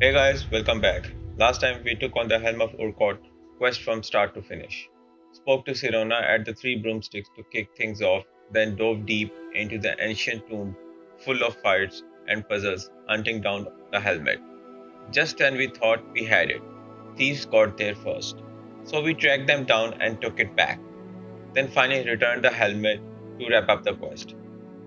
Hey guys, welcome back. Last time we took on the Helm of Urquhart quest from start to finish. Spoke to Sirona at the Three Broomsticks to kick things off, then dove deep into the ancient tomb full of fights and puzzles hunting down the helmet. Just when we thought we had it, thieves got there first. So we tracked them down and took it back. Then finally returned the helmet to wrap up the quest.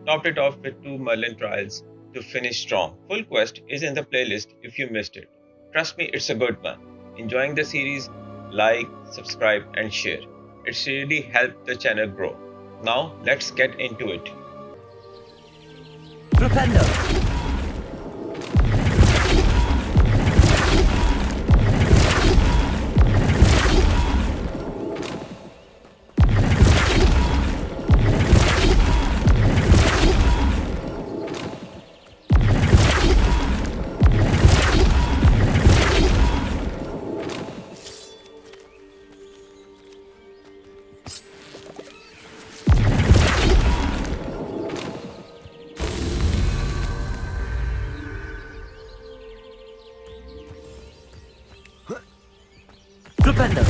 Topped it off with two Merlin Trials to finish strong. Full quest is in the playlist if you missed it. Trust me, it's a good one. Enjoying the series? Like, subscribe, and share. It's really helped the channel grow. Now, let's get into it. Flipendo! Flipendo!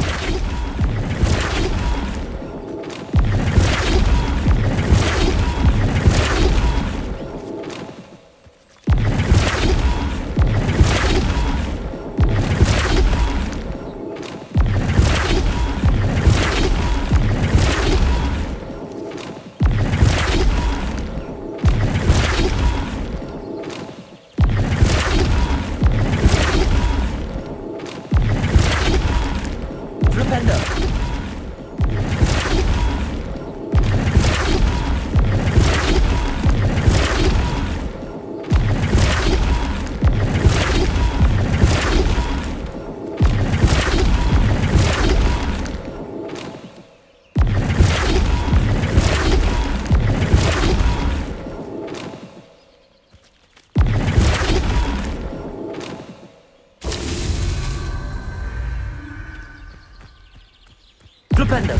Flipendo!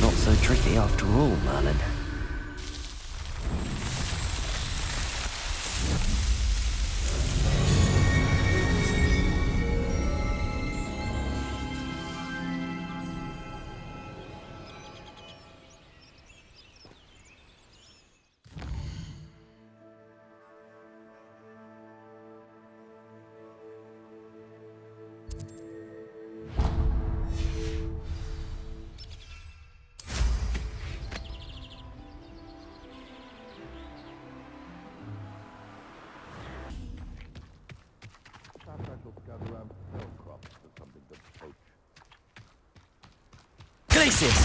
Not so tricky after all, Merlin. Glacius!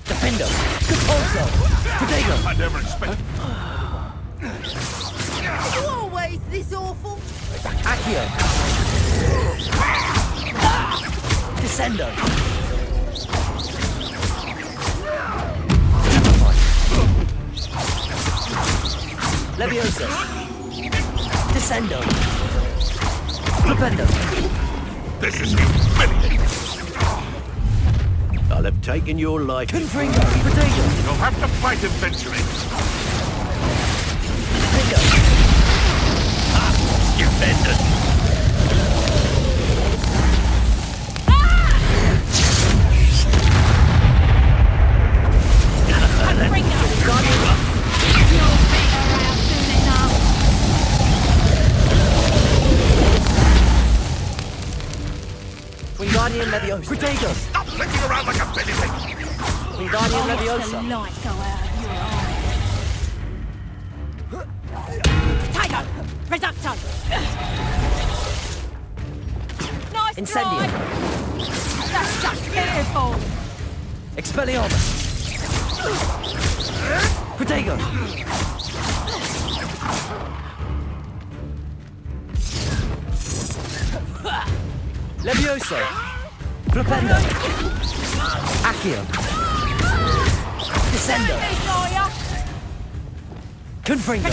Defender! Compulso! Protego! I never expected. You always this awful? Accio! Dissendo! Leviosa! Dissendo! Flipendo! This is humiliating. I'll have taken your life. Confringo! Protego! You'll have to fight eventually. Finger! You bended. Bring up! You'll be around soon enough. Wingardium Leviosa! Protego! Stop flicking around like a billy pig. Wingardium The Leviosa! light go out of your eyes. Tiger! Reducto! Nice Incendio! try! That's just beautiful! Expelliarmus! Protego! Levioso! Flipendo! Accio! Descendo! Destroyer! Confringo!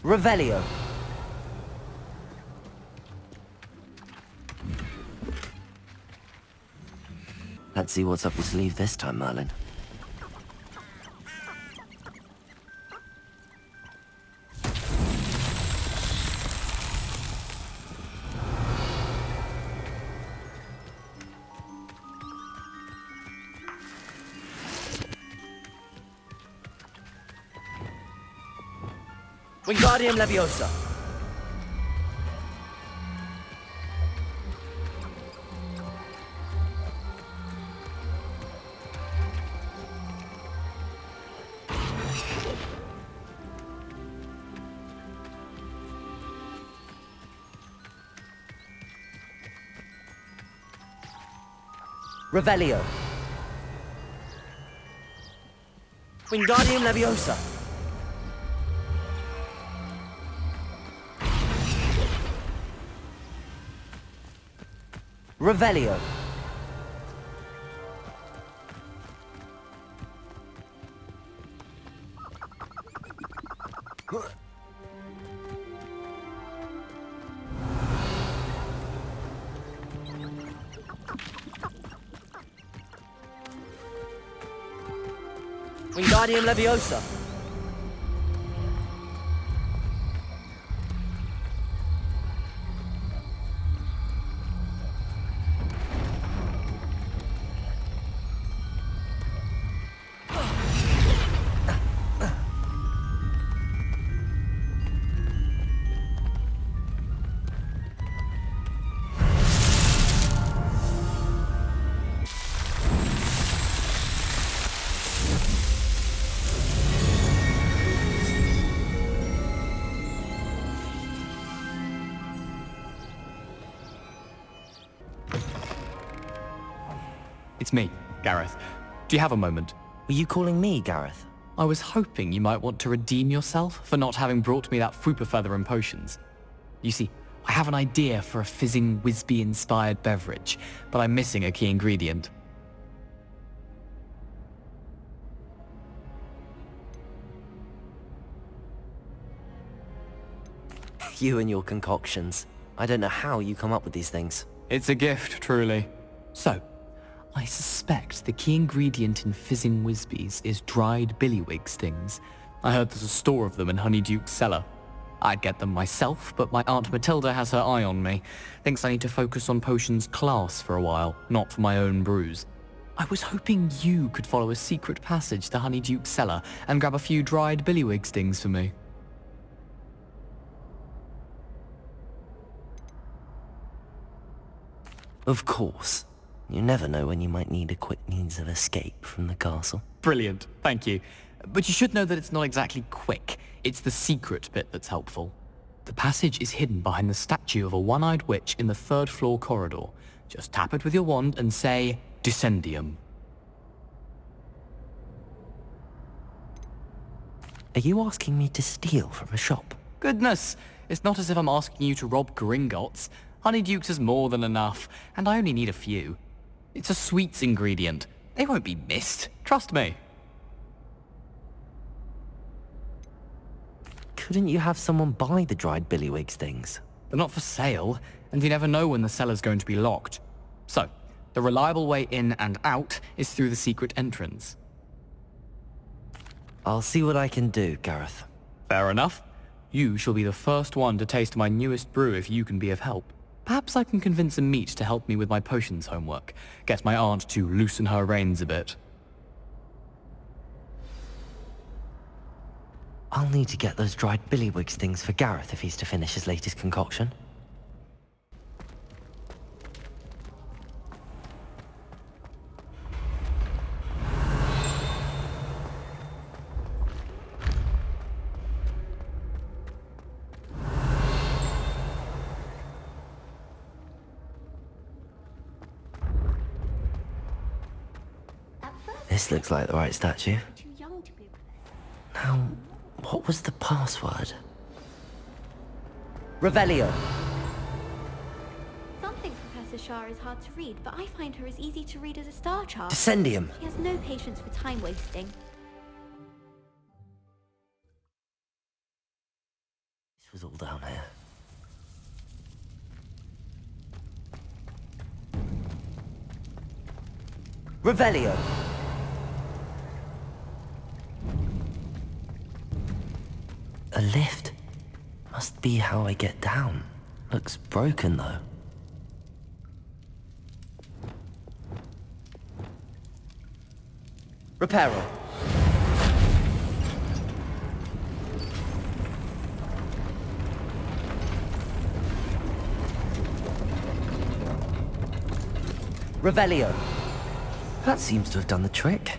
Revelio. Let's see what's up your sleeve this time, Merlin. Wingardium Leviosa. Revelio. Wingardium Leviosa. Revelio. Wingardium Leviosa. It's me, Gareth. Do you have a moment? Were you calling me, Gareth? I was hoping you might want to redeem yourself for not having brought me that Fupa Feather and potions. You see, I have an idea for a fizzing Wisby-inspired beverage, but I'm missing a key ingredient. You and your concoctions. I don't know how you come up with these things. It's a gift, truly. So, I suspect the key ingredient in fizzing Wisbies is dried billywig stings. I heard there's a store of them in Honeyduke's cellar. I'd get them myself, but my Aunt Matilda has her eye on me. Thinks I need to focus on potions class for a while, not for my own brews. I was hoping you could follow a secret passage to Honeyduke's cellar and grab a few dried billywig stings for me. Of course. You never know when you might need a quick means of escape from the castle. Brilliant, thank you. But you should know that it's not exactly quick. It's the secret bit that's helpful. The passage is hidden behind the statue of a one-eyed witch in the third floor corridor. Just tap it with your wand and say, Dissending. Are you asking me to steal from a shop? Goodness, it's not as if I'm asking you to rob Gringotts. Honeyduke's is more than enough, and I only need a few. It's a sweets ingredient. They won't be missed, trust me. Couldn't you have someone buy the dried billywig things? They're not for sale, and you never know when the cellar's going to be locked. So, the reliable way in and out is through the secret entrance. I'll see what I can do, Gareth. Fair enough. You shall be the first one to taste my newest brew if you can be of help. Perhaps I can convince a meat to help me with my potions homework. Get my aunt to loosen her reins a bit. I'll need to get those dried billywig things for Gareth if he's to finish his latest concoction. This looks like the right statue. Too young to be. Now, what was the password? Revelio. Some think Professor Shah is hard to read, but I find her as easy to read as a star chart. Dissendium. She has no patience for time wasting. This was all down here. Revelio. A lift. Must be how I get down. Looks broken though. Reparo. Revelio. That seems to have done the trick.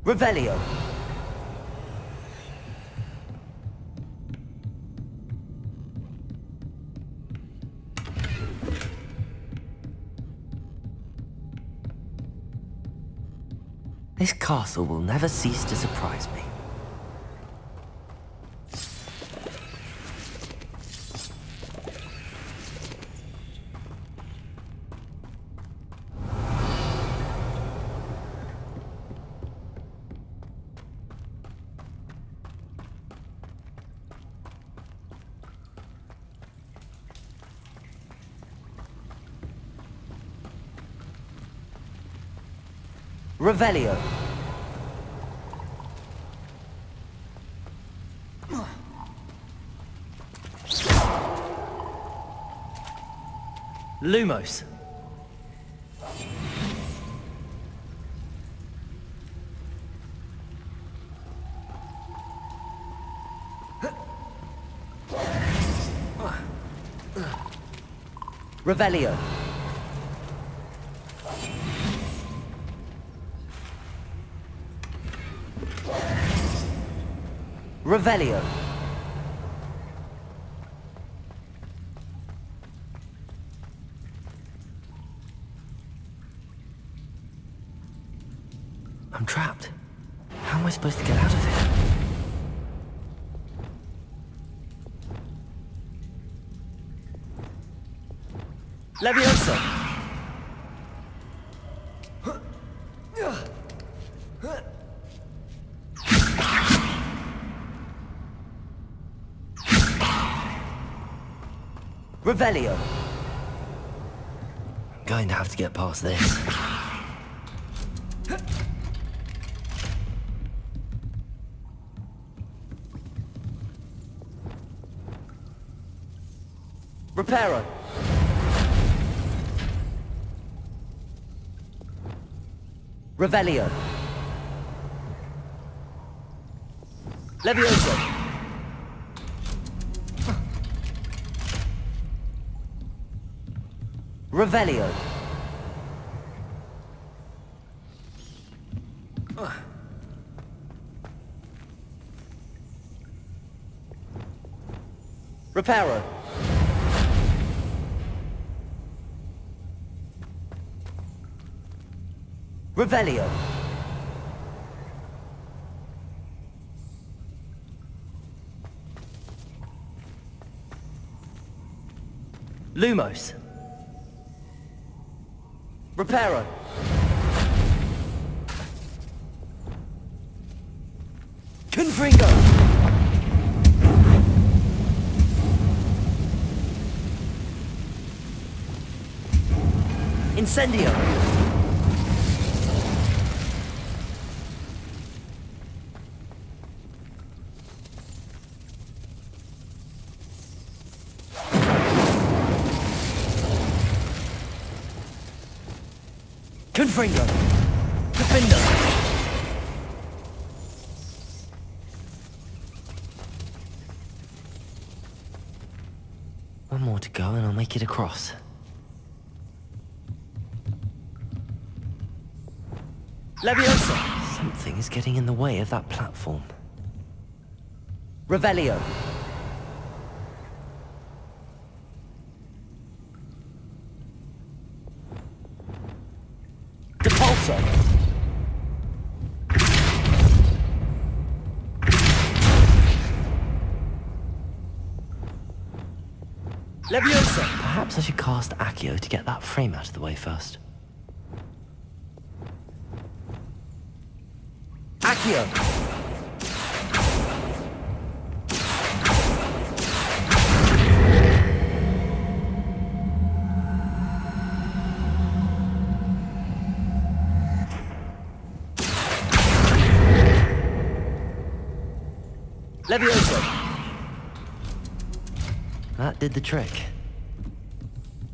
Revelio. This castle will never cease to surprise me. Revelio. Lumos. Revelio. Revelio. I'm trapped. How am I supposed to get out of here? Leviosa! Revelio. I'm going to have to get past this. Reparo. Revelio. Leviosa. Revelio. Reparo. Revelio. Lumos. Reparo. Confringo. Incendio. Confringo. Defender. One more to go and I'll make it across. Leviosa! Something is getting in the way of that platform. Revelio! Depulso! Leviosa! Perhaps I should cast Accio to get that frame out of the way first. Accio! Leviosa! That did the trick.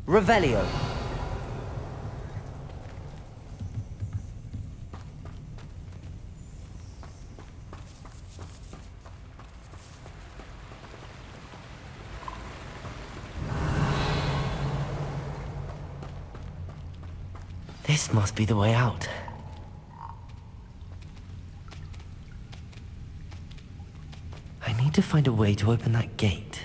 Revelio! This must be the way out. I need to find a way to open that gate.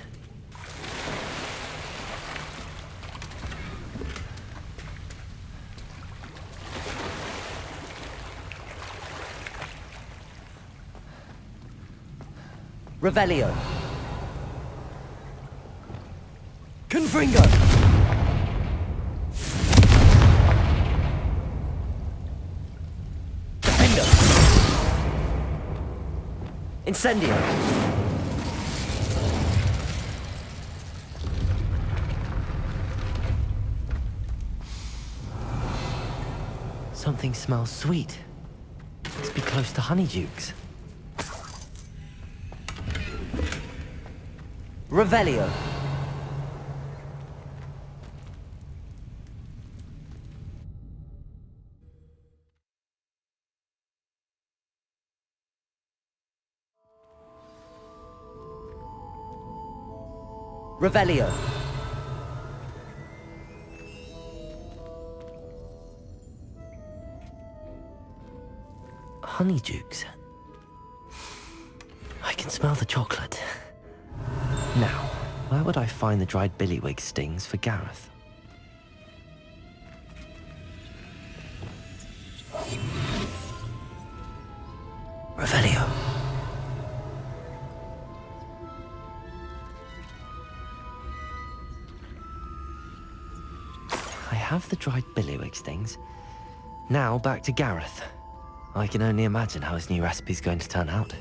Revelio! Confringo! Defender! Incendio! Something smells sweet. Must be close to honeydukes. Revelio! Revelio! Honeydukes. I can smell the chocolate. Now, where would I find the dried billywig stings for Gareth? Revelio. I have the dried billywig stings. Now back to Gareth. I can only imagine how his new recipe's going to turn out.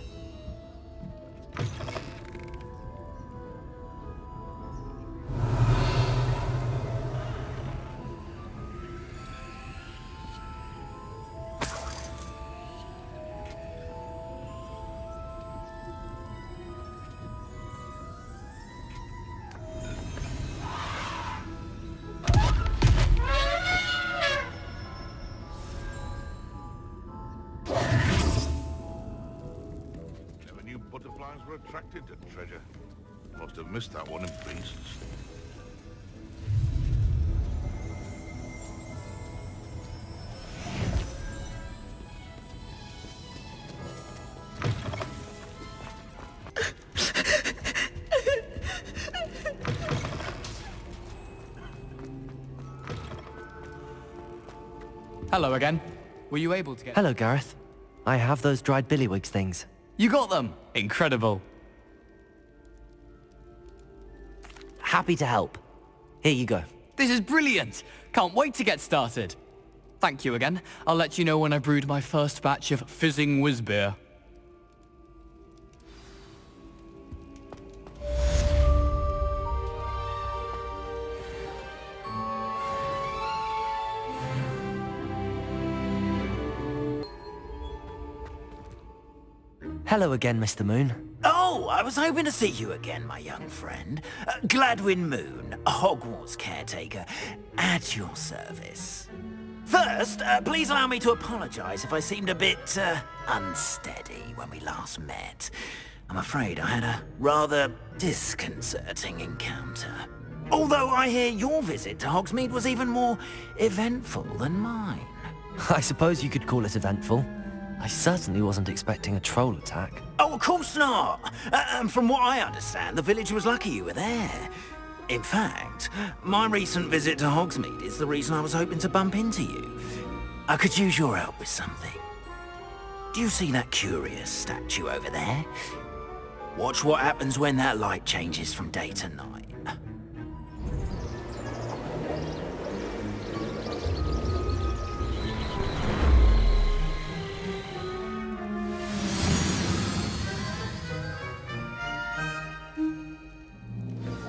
Butterflies were attracted to treasure. Must have missed that one in pieces. Hello again. Were you able to get... Hello, Gareth. I have those dried billywig things. You got them! Incredible. Happy to help. Here you go. This is brilliant! Can't wait to get started. Thank you again. I'll let you know when I brewed my first batch of fizzing whiz beer. Hello again, Mr. Moon. Oh, I was hoping to see you again, my young friend. Gladwin Moon, Hogwarts Caretaker, at your service. First, please allow me to apologize if I seemed a bit, unsteady when we last met. I'm afraid I had a rather disconcerting encounter. Although I hear your visit to Hogsmeade was even more eventful than mine. I suppose you could call it eventful. I certainly wasn't expecting a troll attack. Oh, of course not. And from what I understand, the village was lucky you were there. In fact, my recent visit to Hogsmeade is the reason I was hoping to bump into you. I could use your help with something. Do you see that curious statue over there? Watch what happens when that light changes from day to night.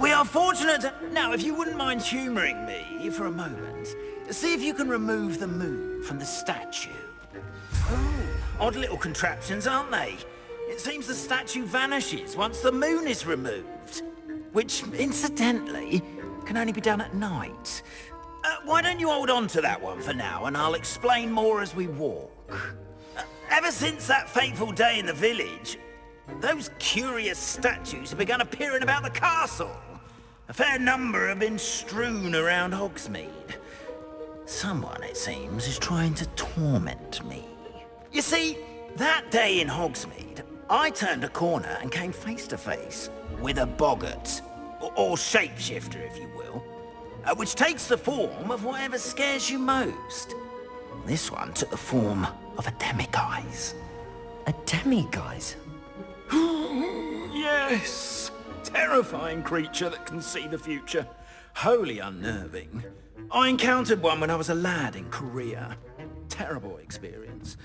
We are fortunate. Now, if you wouldn't mind humouring me for a moment, see if you can remove the moon from the statue. Oh, odd little contraptions, aren't they? It seems the statue vanishes once the moon is removed, which, incidentally, can only be done at night. Why don't you hold on to that one for now, and I'll explain more as we walk. Ever since that fateful day in the village, those curious statues have begun appearing about the castle. A fair number have been strewn around Hogsmeade. Someone, it seems, is trying to torment me. You see, that day in Hogsmeade, I turned a corner and came face to face with a boggart, or shapeshifter, if you will, which takes the form of whatever scares you most. This one took the form of a demiguise. A demiguise? Yes! Terrifying creature that can see the future. Wholly unnerving. I encountered one when I was a lad in Korea. Terrible experience.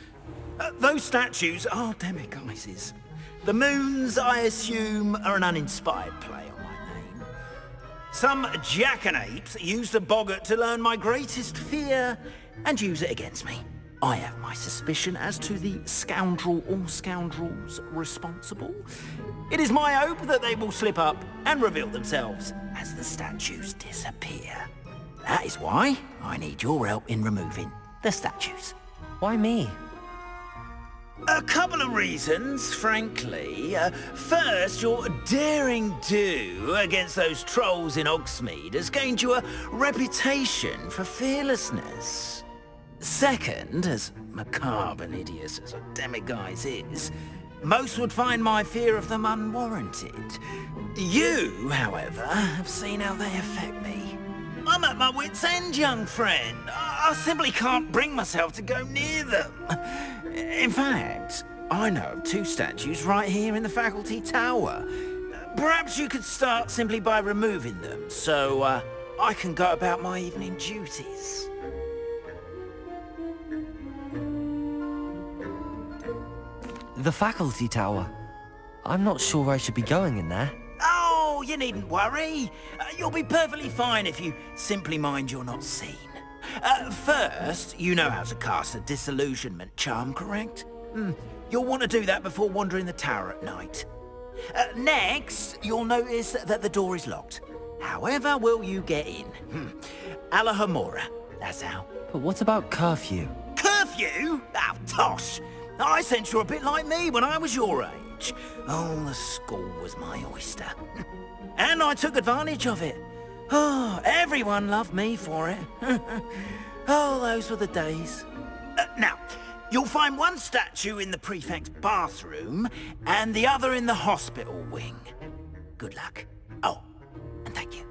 Those statues are demiguises. The moons, I assume, are an uninspired play on my name. Some jackanapes used a boggart to learn my greatest fear and use it against me. I have my suspicion as to the scoundrel or scoundrels responsible. It is my hope that they will slip up and reveal themselves as the statues disappear. That is why I need your help in removing the statues. Why me? A couple of reasons, frankly. First, your daring do against those trolls in Hogsmeade has gained you a reputation for fearlessness. Second, as macabre and hideous as a demiguise is, most would find my fear of them unwarranted. You, however, have seen how they affect me. I'm at my wit's end, young friend. I simply can't bring myself to go near them. In fact, I know of two statues right here in the faculty tower. Perhaps you could start simply by removing them, so I can go about my evening duties. The faculty tower. I'm not sure I should be going in there. Oh, you needn't worry. You'll be perfectly fine if you simply mind you're not seen. First, you know how to cast a disillusionment charm, correct? You'll want to do that before wandering the tower at night. Next, you'll notice that the door is locked. However will you get in? Alahomora, that's how. But what about curfew? Curfew? Oh, tosh. I sense you're a bit like me when I was your age. Oh, the school was my oyster. And I took advantage of it. Oh, everyone loved me for it. Oh, those were the days. Now, you'll find one statue in the prefect's bathroom and the other in the hospital wing. Good luck. Oh, and thank you.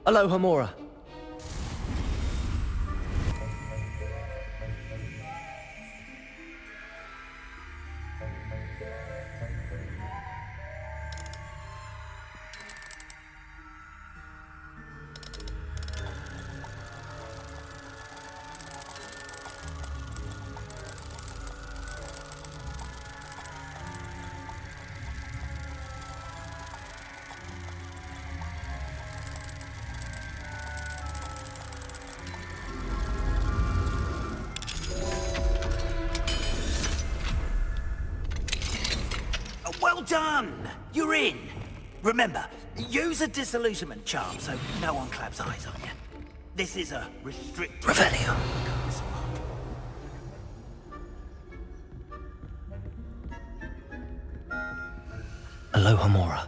Hello, Homora. done! You're in! Remember, use a disillusionment charm so no one claps eyes on you. This is a restricted... Revelio. Aloha Mora.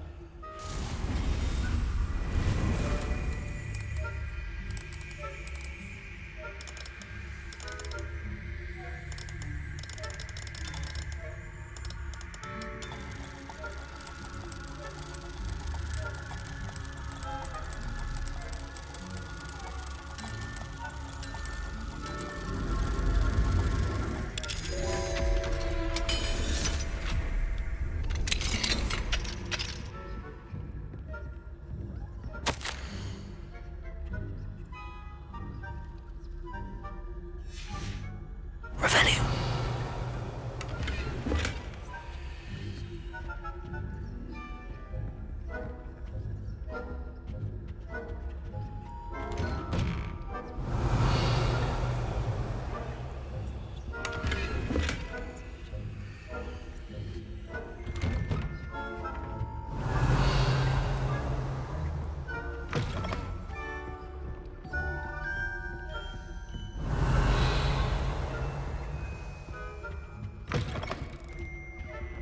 Revelio.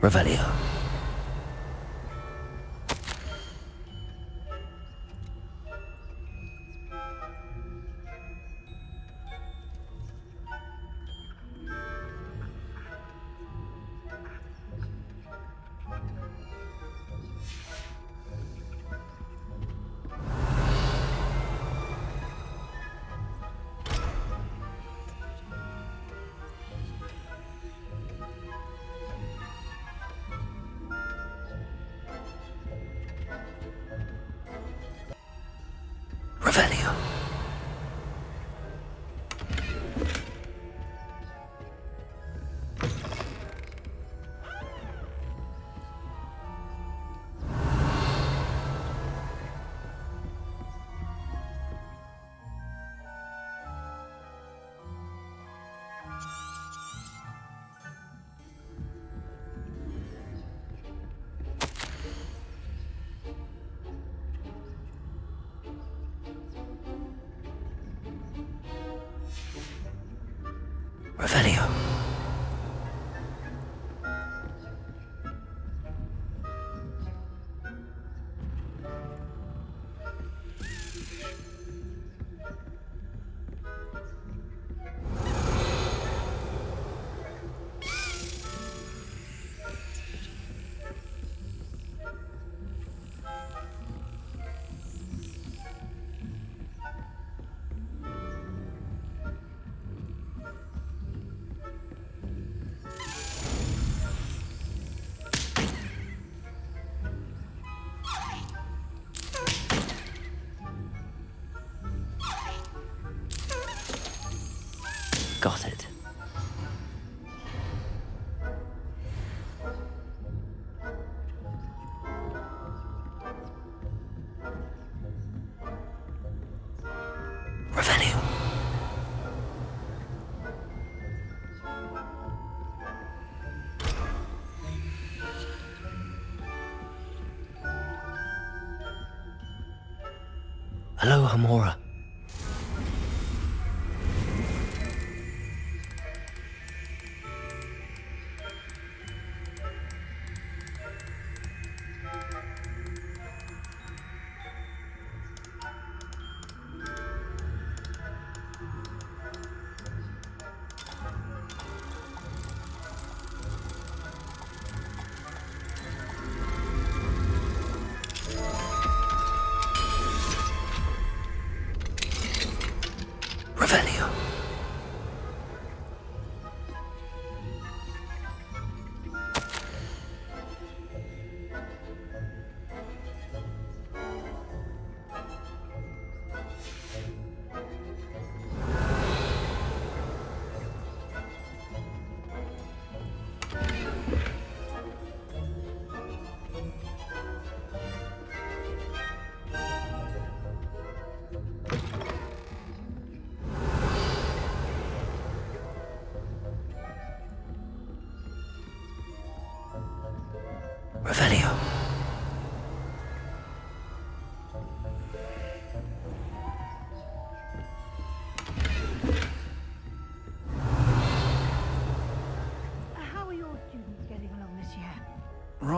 Revelio. Revelio. Revelio. Got it. Revelio. Aloha Mora. Revelio.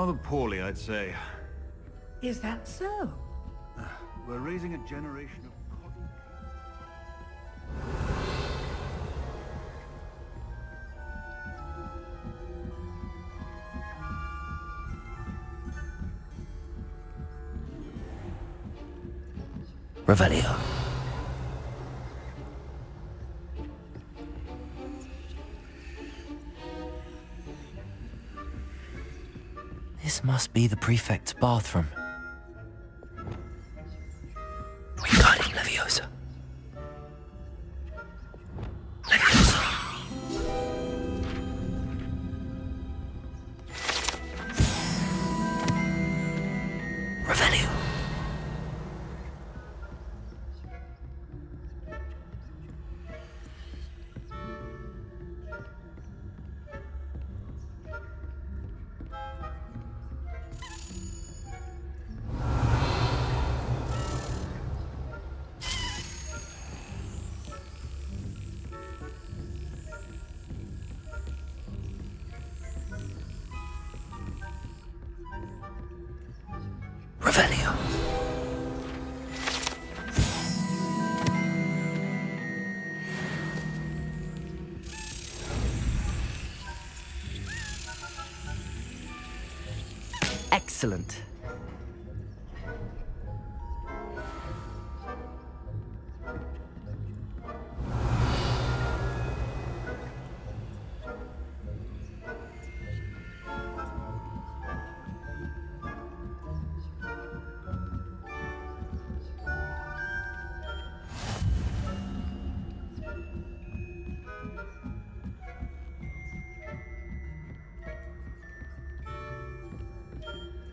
Rather poorly, I'd say. Is that so? We're raising a generation of coddle. Revelio. This must be the prefect's bathroom. Wingardium Leviosa. Leviosa. Revelio. Revelio. Excellent.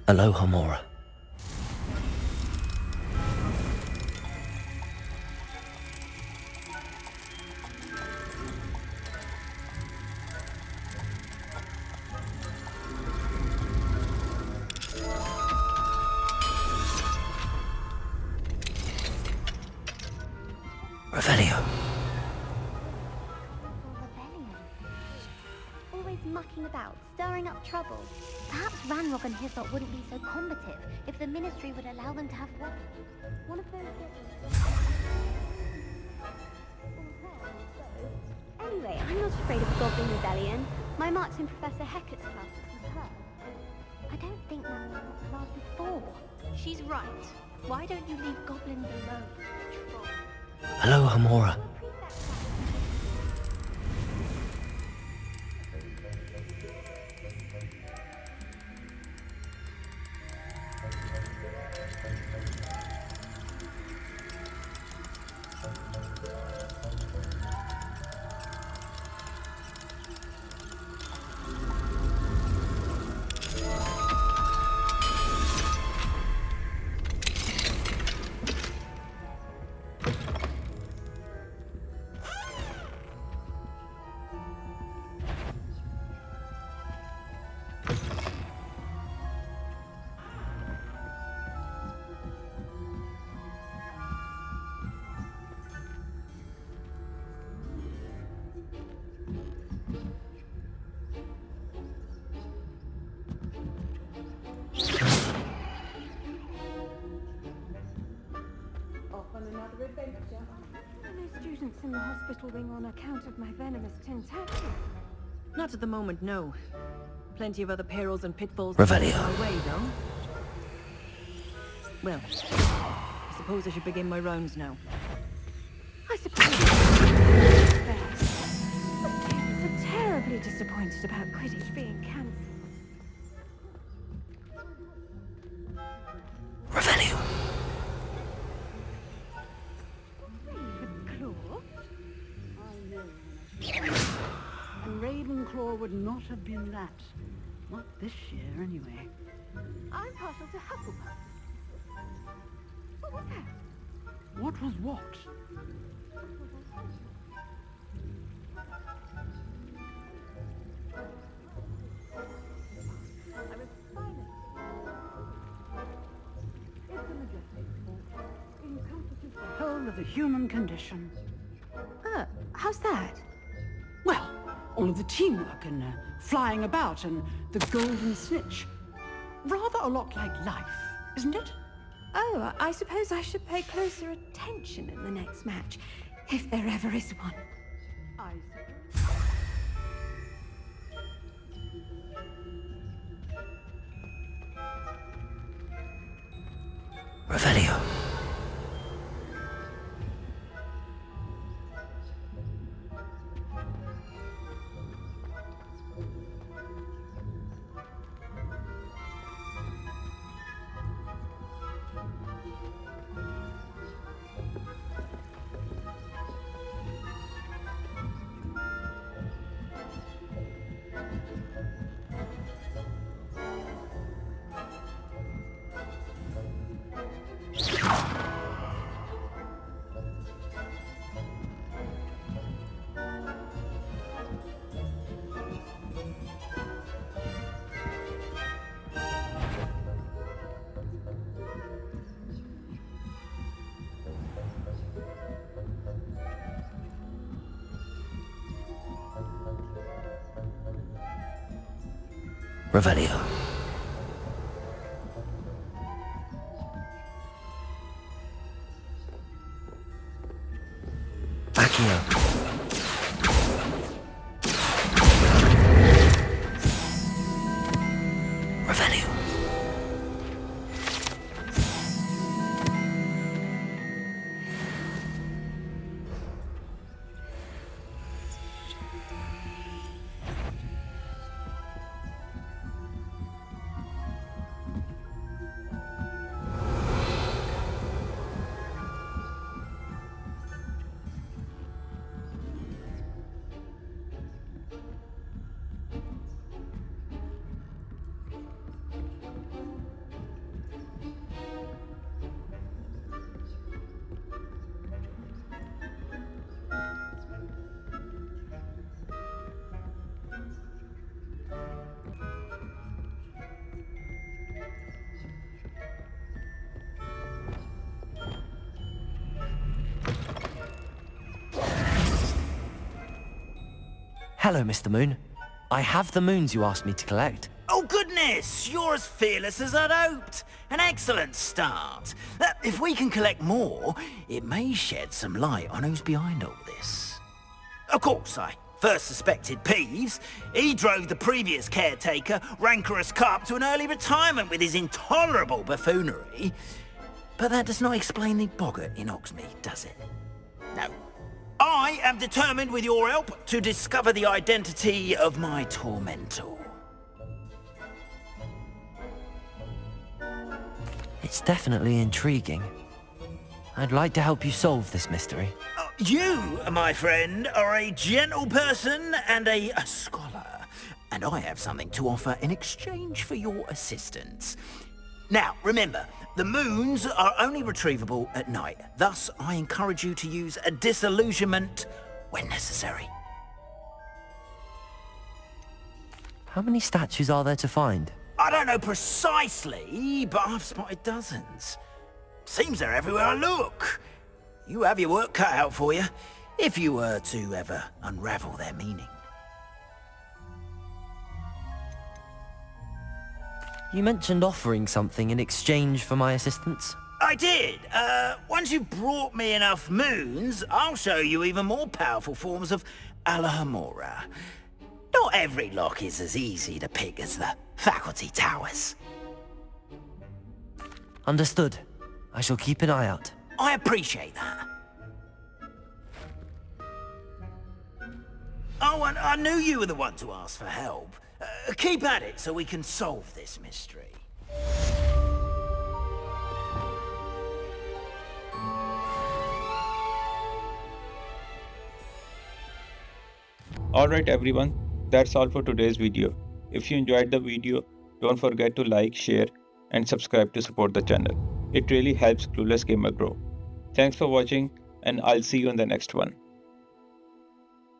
Aloha Mora. Revelio. Always mucking about, stirring up trouble. Perhaps Ranrock and Hislop wouldn't be so combative if the Ministry would allow them to have one of those... Anyway, I'm not afraid of a Goblin Rebellion. My marks in Professor Hecat's class was her. I don't think Ranrock was before. She's right. Why don't you leave goblins alone? Aloha Mora. Students in the hospital wing on account of my venomous tentacle. Not at the moment, no. Plenty of other perils and pitfalls Revelio. our way, though. Well, I suppose I should begin my rounds now. I suppose the parents are terribly disappointed about Quidditch being cancelled. Revelio. And Ravenclaw would not have been that. Not this year, anyway. I'm partial to Hufflepuff. What was that? What was what? I was silent. It's a majestic sport. Encompasses the whole of the human condition. How's that? Well, all of the teamwork and flying about and the golden snitch. Rather a lot like life, isn't it? Oh, I suppose I should pay closer attention in the next match, if there ever is one. I suppose. Revelio. Revelio. Accio. Revelio. Hello, Mr. Moon. I have the moons you asked me to collect. Oh goodness, you're as fearless as I'd hoped. An excellent start. If we can collect more, it may shed some light on who's behind all this. Of course, I first suspected Peeves. He drove the previous caretaker, Rancorous Carp, to an early retirement with his intolerable buffoonery. But that does not explain the boggart in Hogsmeade, does it? No. I am determined, with your help, to discover the identity of my tormentor. It's definitely intriguing. I'd like to help you solve this mystery. You, my friend, are a gentle person and a scholar, and I have something to offer in exchange for your assistance. Now, remember, the moons are only retrievable at night. Thus, I encourage you to use a disillusionment when necessary. How many statues are there to find? I don't know precisely, but I've spotted dozens. Seems they're everywhere I look. You have your work cut out for you, if you were to ever unravel their meaning. You mentioned offering something in exchange for my assistance. I did. Once you've brought me enough moons, I'll show you even more powerful forms of Alohomora. Not every lock is as easy to pick as the faculty towers. Understood. I shall keep an eye out. I appreciate that. Oh, and I knew you were the one to ask for help. Keep at it so we can solve this mystery. Alright everyone, that's all for today's video. If you enjoyed the video, don't forget to like, share and subscribe to support the channel. It really helps CluelessGamer grow. Thanks for watching and I'll see you in the next one.